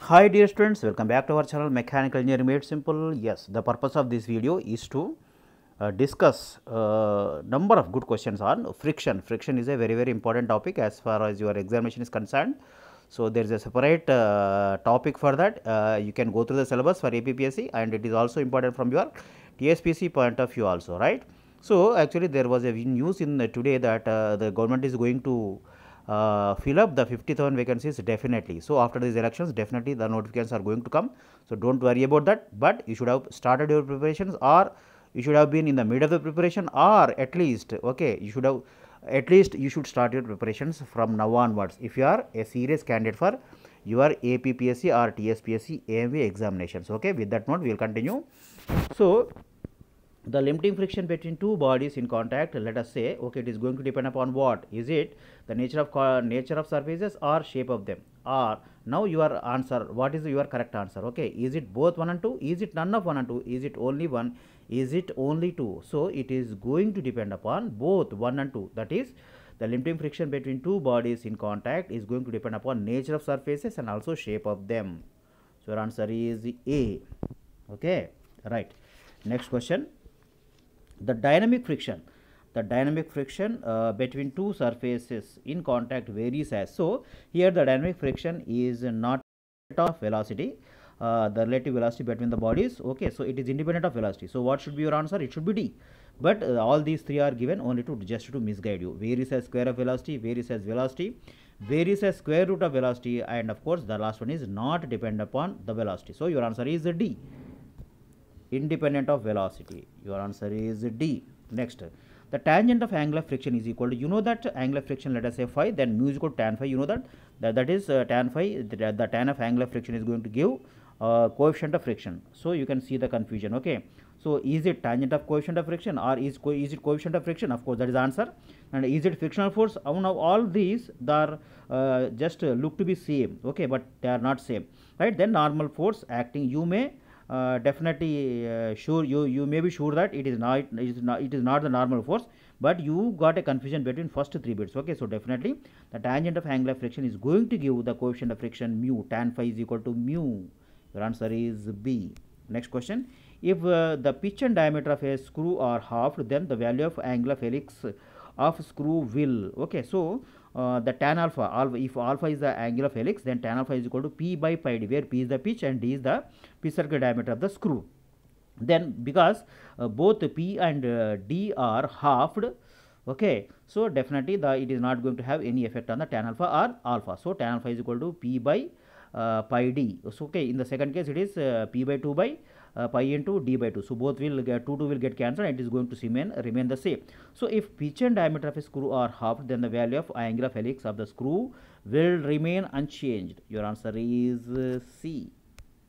Hi dear students, welcome back to our channel Mechanical Engineering Made Simple. Yes, the purpose of this video is to discuss number of good questions on friction. Friction is a very important topic as far as your examination is concerned. So, there is a separate topic for that. You can go through the syllabus for APPSC, and it is also important from your TSPC point of view also, right. So, actually there was a news in today that the government is going to fill up the 50,000 vacancies definitely. So, after these elections definitely the notifications are going to come. So, do not worry about that, but you should have started your preparations, or you should have been in the mid of the preparation, or at least you should have you should start your preparations from now onwards if you are a serious candidate for your APPSC or TSPSC AMV examinations. Okay, with that note we will continue. So, the limiting friction between two bodies in contact, let us say, okay, it is going to depend upon what? Is it the nature of surfaces or shape of them? Or now your answer, what is your correct answer? Okay, is it both 1 and 2? Is it none of 1 and 2? Is it only 1? Is it only 2? So, it is going to depend upon both 1 and 2. That is, the limiting friction between two bodies in contact is going to depend upon nature of surfaces and also shape of them. So, your answer is A. Okay, right. Next question. The dynamic friction between two surfaces in contact varies as. So, here the dynamic friction is not of velocity, the relative velocity between the bodies. Okay, so it is independent of velocity. So, what should be your answer? It should be D. But all these three are given only to just to misguide you. Varies as square of velocity, varies as velocity, varies as square root of velocity, and of course the last one is not dependent upon the velocity. So, your answer is D. Independent of velocity. Your answer is D. Next, the tangent of angular friction is equal to, you know that angular friction, let us say phi, then mu is equal to tan phi. You know that is tan phi, the tan of angular friction is going to give coefficient of friction. So, you can see the confusion. Okay. So, is it tangent of coefficient of friction, or is it coefficient of friction? Of course, that is the answer. And is it frictional force? Now, all these are just look to be same. Okay, but they are not same, right? Then normal force acting, you may definitely sure you may be sure that it is not the normal force, but you got a confusion between first three bits. Okay, so definitely the tangent of angular friction is going to give the coefficient of friction mu, tan phi is equal to mu. Your answer is B. Next question. If the pitch and diameter of a screw are halved, then the value of angular helix of screw will. Okay, so the tan alpha, if alpha is the angle of helix, then tan alpha is equal to P by pi d, where P is the pitch and D is the pitch circle diameter of the screw. Then because both P and D are halved, okay, so definitely it is not going to have any effect on the tan alpha or alpha. So, tan alpha is equal to P by pi d. So, okay, in the second case it is P by 2 by pi into d by 2. So, both will get 2 will get cancelled and it is going to remain the same. So, if pitch and diameter of a screw are halved, then the value of angle of helix of the screw will remain unchanged. Your answer is C.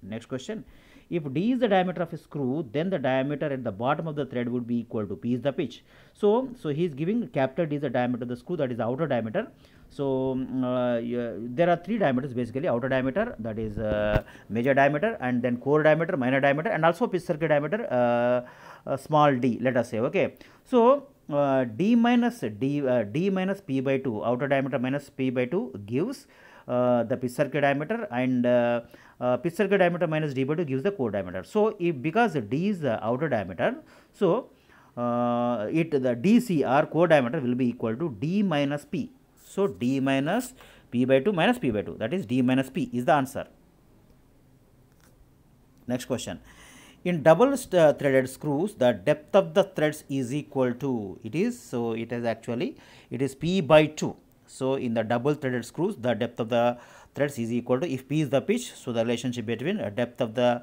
Next question. If D is the diameter of a screw, then the diameter at the bottom of the thread would be equal to P is the pitch. So he is giving capital D is the diameter of the screw, that is the outer diameter. So there are three diameters basically: outer diameter, that is major diameter, and then core diameter, minor diameter, and also pitch circle diameter, small d, let us say. Okay, so D minus P by 2, outer diameter minus P by 2 gives the pitch circle diameter, and pitch circle diameter minus d by 2 gives the core diameter. So, because d is the outer diameter, so the DC or core diameter will be equal to d minus p. So, d minus p by 2 minus p by 2, that is d minus p is the answer. Next question. In double threaded screws, the depth of the threads is equal to, it is P by 2. So, in the double threaded screws, the depth of the threads is equal to, if P is the pitch, so the relationship between depth of the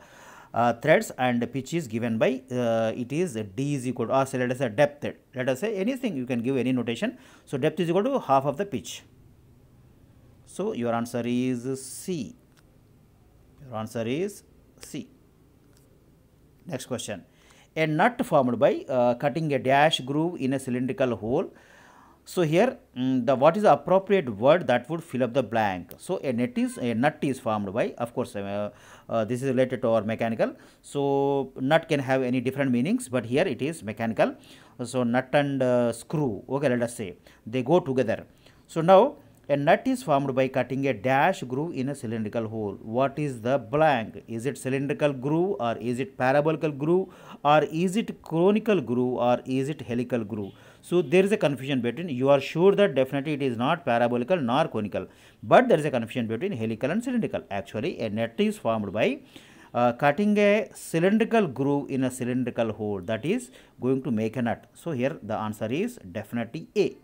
threads and pitch is given by, it is D is equal to, or say let us say depth, let us say anything, you can give any notation. So, depth is equal to half of the pitch. So, your answer is C. Your answer is C. Next question. A nut formed by cutting a dash groove in a cylindrical hole. So, here what is the appropriate word that would fill up the blank? So, a nut is formed by, of course, this is related to our mechanical. So, nut can have any different meanings, but here it is mechanical. So, nut and screw, okay, let us say they go together. So, now A nut is formed by cutting a dash groove in a cylindrical hole. What is the blank? Is it cylindrical groove, or is it parabolical groove, or is it conical groove, or is it helical groove? So there is a confusion between, you are sure that definitely it is not parabolical nor conical, but there is a confusion between helical and cylindrical. Actually, a nut is formed by cutting a cylindrical groove in a cylindrical hole, that is going to make a nut. So here the answer is definitely A.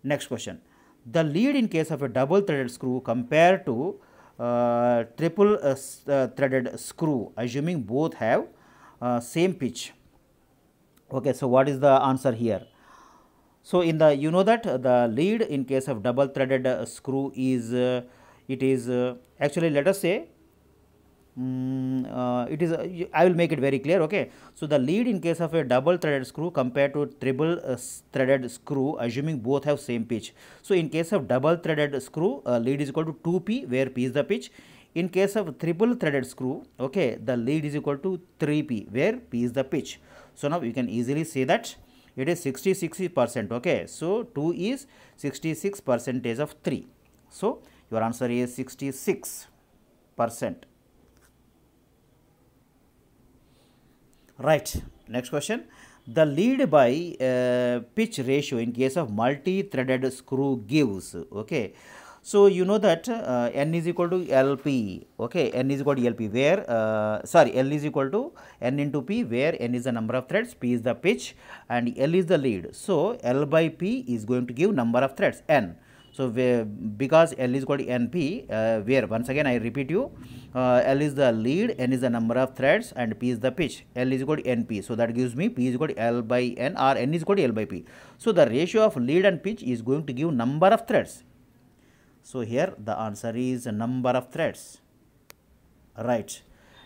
Next question. The lead in case of a double threaded screw compared to triple threaded screw, assuming both have same pitch. Okay, so what is the answer here? So in the, you know that the lead in case of double threaded screw is it is actually, let us say, it is I will make it very clear. Okay, so the lead in case of a double threaded screw compared to triple threaded screw, assuming both have same pitch. So in case of double threaded screw, lead is equal to 2p, where p is the pitch. In case of triple threaded screw, okay, the lead is equal to 3p, where p is the pitch. So now you can easily say that it is 66%. Okay, so 2 is 66% of 3. So your answer is 66%. Right. Next question. The lead by pitch ratio in case of multi-threaded screw gives. Okay. So you know that n is equal to LP. Okay, n is equal to LP, where L is equal to n into P, where n is the number of threads, P is the pitch, and L is the lead. So L by P is going to give number of threads, n. So because L is equal to NP, where once again I repeat you, L is the lead, n is the number of threads, and P is the pitch. L is equal to NP, so that gives me P is equal to L by N, or n is equal to L by P. So the ratio of lead and pitch is going to give number of threads. So here the answer is number of threads. Right.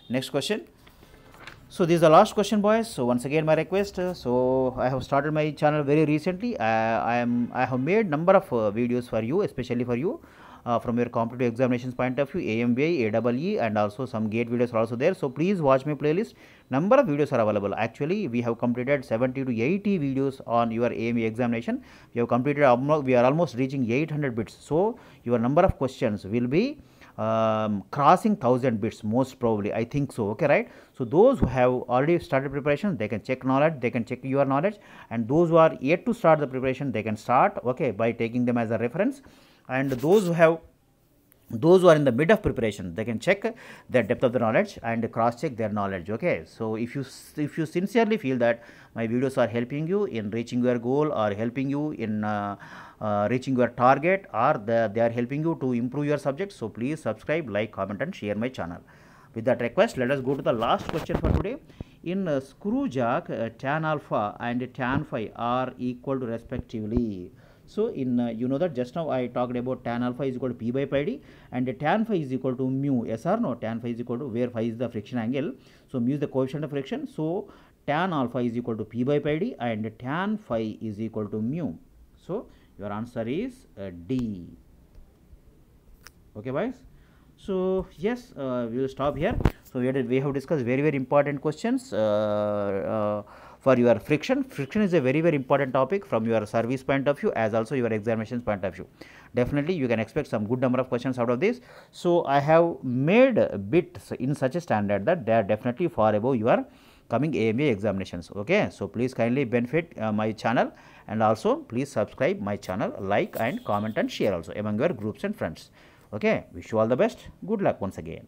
Next question. So this is the last question, boys. So once again my request. So I have started my channel very recently. I have made number of videos for you, especially for you from your competitive examinations point of view, AMBI, AEE, and also some GATE videos are also there. So please watch my playlist. Number of videos are available. Actually, we have completed 70 to 80 videos on your AMBI examination. We have completed, we are almost reaching 800 bits. So your number of questions will be crossing 1000 bits most probably, I think so. Okay, right? So those who have already started preparation, they can check knowledge, they can check your knowledge, and those who are yet to start the preparation, they can start, okay, by taking them as a reference. And those who are in the mid of preparation, they can check their depth of the knowledge and cross check their knowledge. Okay, so if you sincerely feel that my videos are helping you in reaching your goal, or helping you in reaching your target, or they are helping you to improve your subject, so please subscribe, like, comment, and share my channel. With that request, let us go to the last question for today. In screw jack, tan alpha and tan phi are equal to respectively. So in you know that just now I talked about tan alpha is equal to P by pi d, and tan phi is equal to mu. Yes or no? Tan phi is equal to, where phi is the friction angle, so mu is the coefficient of friction. So tan alpha is equal to P by pi d, and tan phi is equal to mu. So your answer is D. Okay, boys. So yes, we will stop here. So we have discussed very important questions for your friction. Friction is a very important topic from your service point of view, as also your examinations point of view. Definitely you can expect some good number of questions out of this. So I have made bits in such a standard that they are definitely far above your coming AMBI examinations. Okay, so please kindly benefit my channel, and also please subscribe my channel, like and comment and share also among your groups and friends. Okay, wish you all the best. Good luck once again.